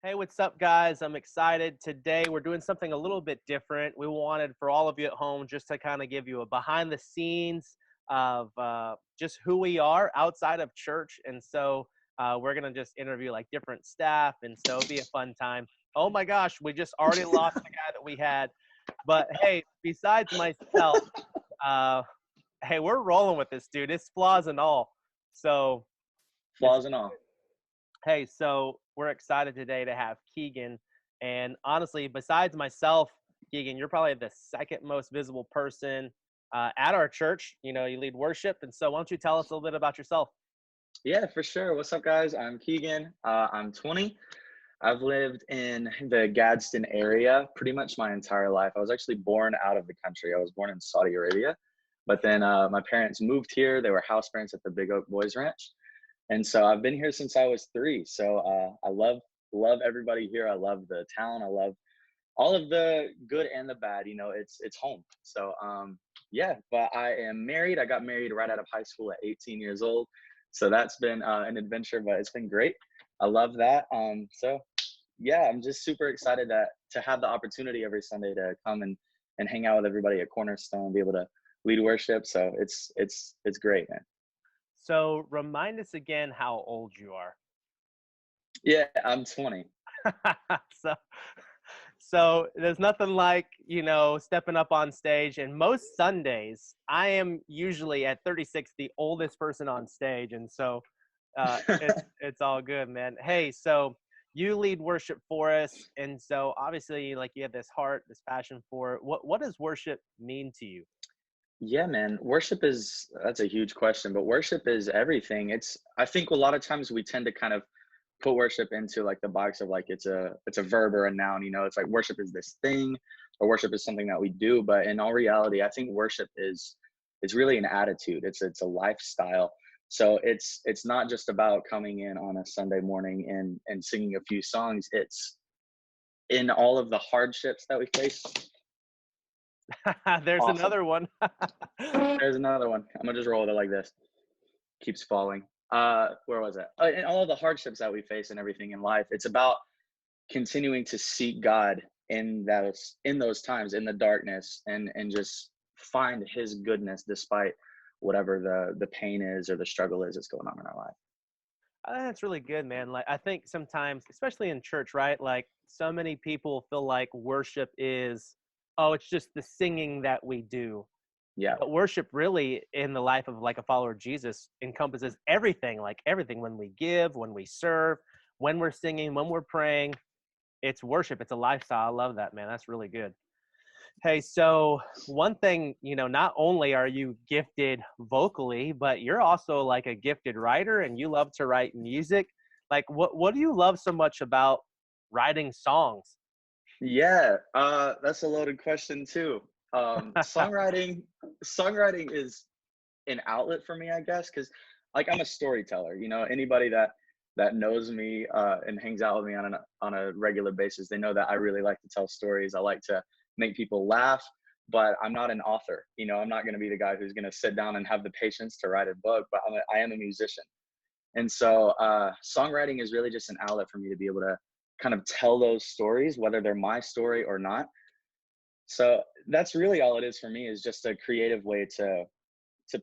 Hey, what's up, guys? I'm excited. Today, we're doing something a little bit different. We wanted for all of you at home just to kind of give you a behind the scenes of just who we are outside of church. And so we're going to just interview like different staff. And so it'll be a fun time. Oh my gosh, we just already lost the guy that we had. But hey, besides myself, uh, hey, we're rolling with this, dude. It's flaws and all. So it's Flaws and all. Hey, so we're excited today to have Keegan. And honestly, besides myself, Keegan, you're probably the second most visible person at our church. You know, you lead worship. And so why don't you tell us a little bit about yourself? Yeah, for sure. What's up, guys? I'm Keegan. I'm 20. I've lived in the Gadsden area pretty much my entire life. I was actually born out of the country. I was born in Saudi Arabia, but then my parents moved here. They were house parents at the Big Oak Boys Ranch, and so I've been here since I was 3. So I love everybody here. I love the town. I love all of the good and the bad. It's home. So yeah, but I am married. I got married right out of high school at 18 years old. So that's been an adventure, but it's been great. I love that. So yeah, I'm just super excited to have the opportunity every Sunday to come and hang out with everybody at Cornerstone, be able to lead worship. So it's great, man. So remind us again how old you are. Yeah, I'm 20. so so there's nothing like, stepping up on stage. And most Sundays, I am usually at 36 the oldest person on stage. And so it's all good, man. Hey, so you lead worship for us, and so obviously, like, you have this heart, this passion for it. What does worship mean to you? Yeah, man. That's a huge question, but worship is everything. I think a lot of times we tend to kind of put worship into like the box of like it's a verb or a noun, it's like worship is this thing or worship is something that we do. But in all reality, I think worship is it's really an attitude. It's a lifestyle. So it's not just about coming in on a Sunday morning and singing a few songs. It's in all of the hardships that we face. There's Awesome. another one. There's another one. I'm gonna just roll with it like this. Keeps falling. Where was it? And all of the hardships that we face and everything in life. It's about continuing to seek God in those times, in the darkness, and just find His goodness despite whatever the pain is or the struggle is that's going on in our life. I think that's really good, man. Like, I think sometimes, especially in church, right? Like, so many people feel like worship is, oh, it's just the singing that we do. Yeah, But worship really in the life of like a follower of Jesus encompasses everything, like everything. When we give, when we serve, when we're singing, when we're praying, it's worship. It's a lifestyle. I love that, man. That's really good. Hey, so one thing, not only are you gifted vocally, but you're also like a gifted writer and you love to write music. Like, what do you love so much about writing songs? yeah. That's a loaded question too. Songwriting is an outlet for me, I guess, because like I'm a storyteller. Anybody that knows me and hangs out with me on a regular basis, they know that I really like to tell stories. I like to make people laugh, but I'm not an author. I'm not going to be the guy who's going to sit down and have the patience to write a book. But I am a musician, and so songwriting is really just an outlet for me to be able to kind of tell those stories, whether they're my story or not. So that's really all it is for me, is just a creative way to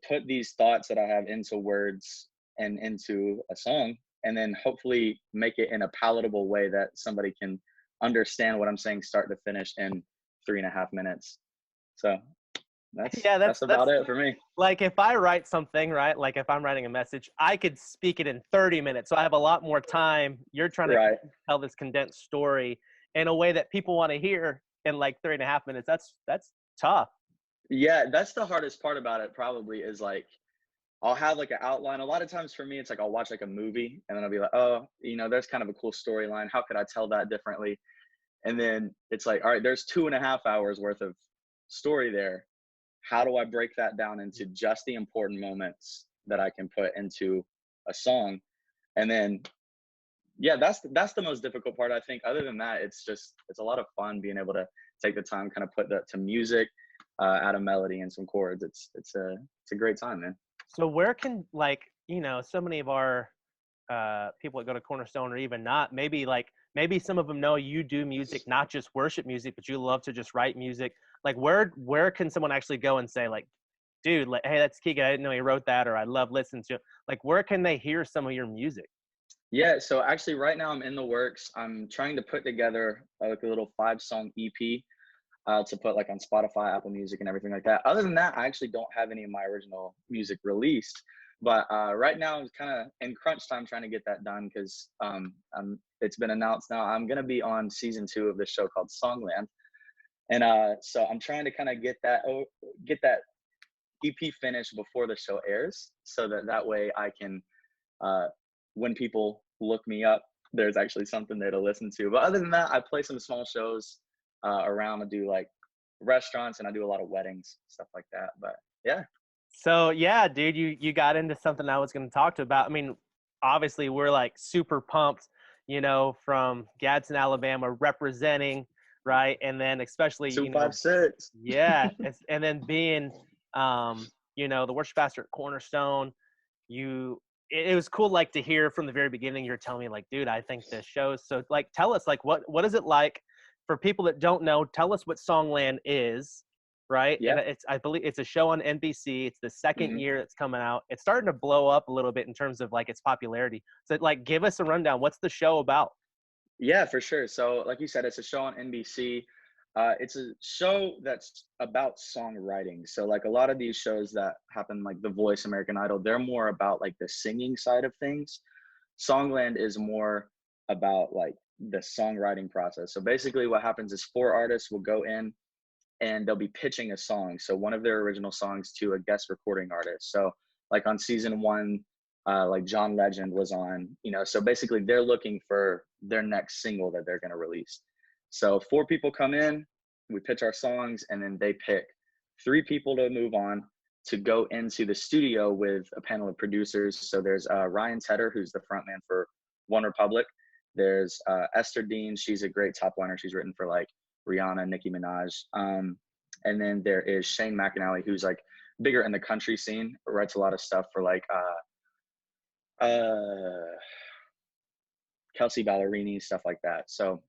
put these thoughts that I have into words and into a song, and then hopefully make it in a palatable way that somebody can understand what I'm saying start to finish in 3.5 minutes. So Yeah, that's about it for me. like if I write something, right? Like if I'm writing a message, I could speak it in 30 minutes. So I have a lot more time. You're trying to Right. tell this condensed story in a way that people want to hear in like 3.5 minutes. That's tough. Yeah, that's the hardest part about it probably, is like I'll have like an outline. A lot of times for me, it's like I'll watch like a movie and then I'll be like, oh, there's kind of a cool storyline. How could I tell that differently? And then it's like, all right, there's 2.5 hours worth of story there. How do I break that down into just the important moments that I can put into a song? And then, yeah, that's the most difficult part, I think. Other than that, it's a lot of fun being able to take the time, kind of put that to music, add a melody and some chords. It's a great time, man. So where can, like, so many of our people that go to Cornerstone, or even not, maybe like maybe some of them know you do music, not just worship music, but you love to just write music. Like where can someone actually go and say like, dude, like, hey, that's Keegan. I didn't know he wrote that, or I love listening to it. Like, where can they hear some of your music? Yeah, so actually right now I'm in the works. I'm trying to put together like a little 5-song EP to put like on Spotify, Apple Music, and everything like that. Other than that, I actually don't have any of my original music released. But right now, I'm kind of in crunch time trying to get that done because it's been announced now. I'm gonna be on season 2 of this show called Songland, and so I'm trying to kind of get that EP finished before the show airs, so that way I can, uh, when people look me up, there's actually something there to listen to. But other than that, I play some small shows around. I do like restaurants and I do a lot of weddings, stuff like that. But yeah. So yeah, dude, you got into something I was going to talk to about. I mean, obviously we're like super pumped, from Gadsden, Alabama, representing, right? And then especially, 256. yeah, and then being, the worship pastor at Cornerstone. It was cool, like to hear from the very beginning. You're telling me, like, dude, I think this shows. So, like, tell us, like, what is it like for people that don't know? Tell us what Songland is, right? And Yeah. I believe it's a show on NBC. It's the second Hmm. year it's coming out. It's starting to blow up a little bit in terms of like its popularity. So, like, give us a rundown. What's the show about? Yeah, for sure. So, like you said, it's a show on NBC. It's a show that's about songwriting. So, like a lot of these shows that happen, like The Voice, American Idol, they're more about like the singing side of things. Songland is more about like the songwriting process. So, basically, what happens is 4 artists will go in and they'll be pitching a song. So, one of their original songs to a guest recording artist. So, like on season 1, like John Legend was on, so basically they're looking for their next single that they're going to release. So 4 people come in, we pitch our songs, and then they pick 3 people to move on to go into the studio with a panel of producers. So there's Ryan Tedder, who's the frontman for One Republic. There's Esther Dean. She's a great top liner. She's written for like Rihanna, Nicki Minaj. And then there is Shane McAnally, who's like bigger in the country scene, writes a lot of stuff for like Kelsey Ballerini, stuff like that. So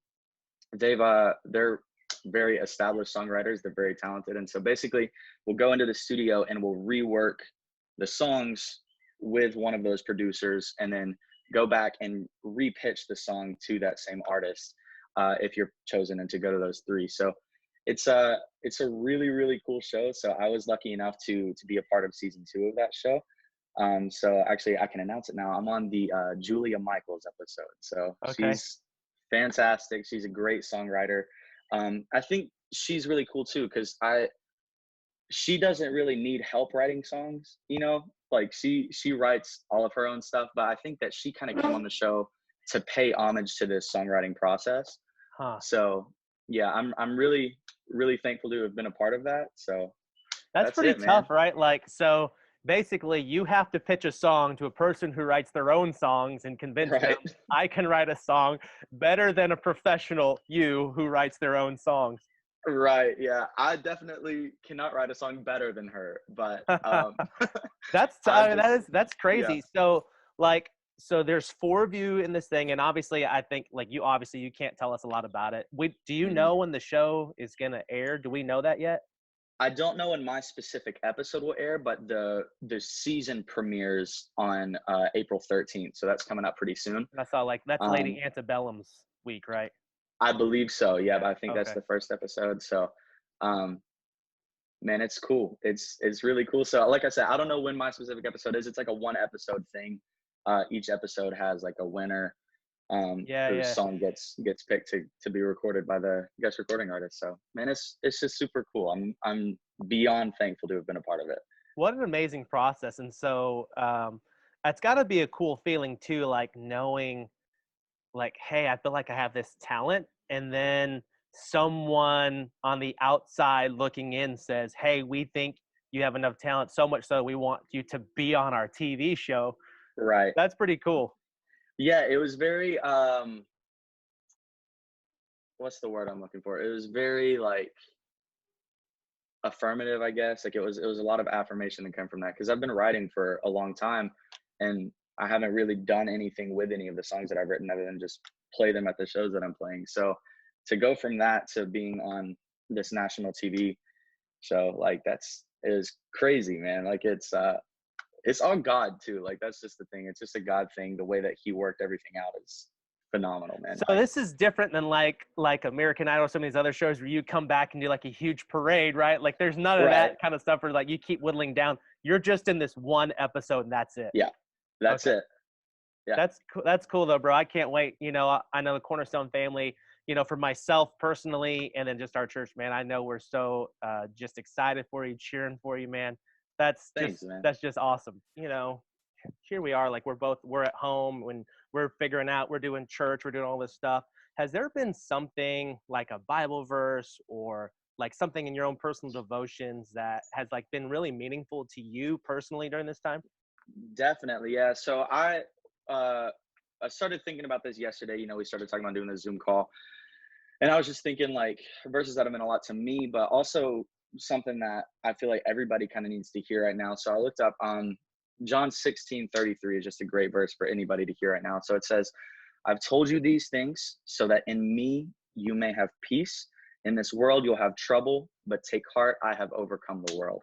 they're very established songwriters. They're very talented, and so basically, we'll go into the studio and we'll rework the songs with one of those producers, and then go back and repitch the song to that same artist if you're chosen and to go to those 3. So it's a really really cool show. So I was lucky enough to be a part of season 2 of that show. So actually I can announce it now. I'm on the Julia Michaels episode. So Okay. she's fantastic. She's a great songwriter. I think she's really cool too, because she doesn't really need help writing songs, like she writes all of her own stuff, but I think that she kind of came on the show to pay homage to this songwriting process. Huh. So yeah, I'm really, really thankful to have been a part of that. So That's that's pretty it, man. tough, right? Like, so basically, you have to pitch a song to a person who writes their own songs and convince them Right. I can write a song better than a professional you who writes their own songs. Right. Yeah. I definitely cannot write a song better than her, but I I mean, just that's yeah. crazy. So, like, so there's 4 of you in this thing, and obviously, I think like you can't tell us a lot about it. Do you Mhm. know when the show is gonna air? Do we know that yet? I don't know when my specific episode will air, but the season premieres on April 13th, so that's coming up pretty soon. I saw like that's Um, Lady Antebellum's week, right? I believe so. Yeah, Yeah. but I think that's Okay. the first episode. So, um, man, it's cool. It's really cool. So, like I said, I don't know when my specific episode is. It's like a 1 episode thing. Each episode has like a winner Yeah. whose Yeah. song gets picked to be recorded by the guest recording artist. So, man, it's just super cool. I'm beyond thankful to have been a part of it. What an amazing process. And so it's got to be a cool feeling too, like knowing like, hey, I feel like I have this talent, and then someone on the outside looking in says, hey, we think you have enough talent, so much so we want you to be on our TV show. Right. That's pretty cool. Yeah, it was very what's the word I'm looking for? It was very like affirmative, I guess. Like it was a lot of affirmation that came from that, because I've been writing for a long time and I haven't really done anything with any of the songs that I've written other than just play them at the shows that I'm playing. So to go from that to being on this national TV show, like is crazy, man. Like it's all God too. Like that's just the thing. It's just a God thing. The way that he worked everything out is phenomenal, man. So this is different than like American Idol, some of these other shows where you come back and do like a huge parade, right? Like there's none of Right. that kind of stuff where like you keep whittling down. You're just in this one episode and that's it. Yeah. That's Okay. it. Yeah. That's cool though, bro. I can't wait. You know, I know the Cornerstone family, you know, for myself personally, and then just our church, man. I know we're so just excited for you, cheering for you, man. Thanks, man. That's just awesome. You know, here we are, like we're at home when we're figuring out, we're doing church, we're doing all this stuff. Has there been something like a Bible verse or like something in your own personal devotions that has like been really meaningful to you personally during this time? Definitely. Yeah. So I started thinking about this yesterday. You know, we started talking about doing the Zoom call. And I was just thinking like verses that have meant a lot to me, but also something that I feel like everybody kind of needs to hear right now. So I looked up John 16:33 is just a great verse for anybody to hear right now. So it says, I've told you these things so that in me you may have peace. In this world you'll have trouble, but take heart, I have overcome the world.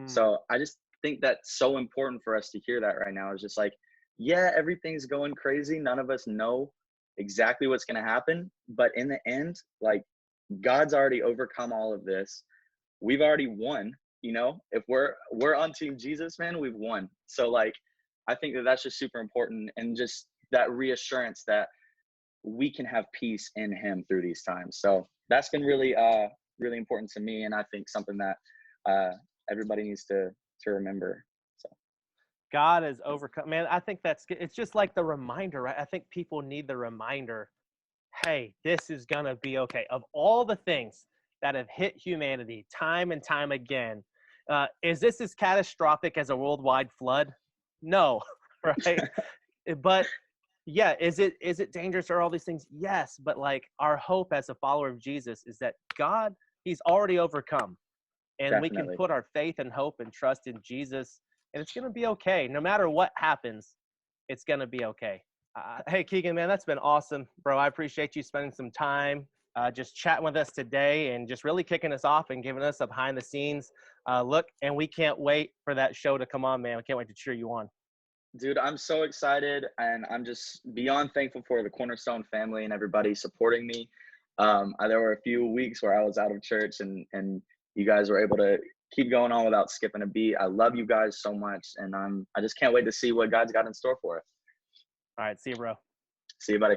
So I just think that's so important for us to hear that right now. It's just like, yeah, everything's going crazy. None of us know exactly what's going to happen, but in the end, like God's already overcome all of this. We've already won. You know, if we're on team Jesus, man, we've won. So like I think that that's just super important, and just that reassurance that we can have peace in him through these times. So that's been really really important to me, and I think something that everybody needs to remember. So God has overcome, man. I think it's just like the reminder, right? I think people need the reminder, hey, this is gonna be okay. Of all the things that have hit humanity time and time again, is this as catastrophic as a worldwide flood? No, right? But yeah, is it dangerous or all these things? Yes, but like our hope as a follower of Jesus is that God, he's already overcome, and we can definitely. put our faith and hope and trust in Jesus, and it's gonna be okay. No matter what happens, it's gonna be okay. Hey, Keegan, man, that's been awesome, bro. I appreciate you spending some time just chatting with us today and just really kicking us off and giving us a behind the scenes look. And we can't wait for that show to come on, man. We can't wait to cheer you on. Dude, I'm so excited, and I'm just beyond thankful for the Cornerstone family and everybody supporting me. There were a few weeks where I was out of church, and you guys were able to keep going on without skipping a beat. I love you guys so much, and I just can't wait to see what God's got in store for us. All right, see you, bro. See you, buddy.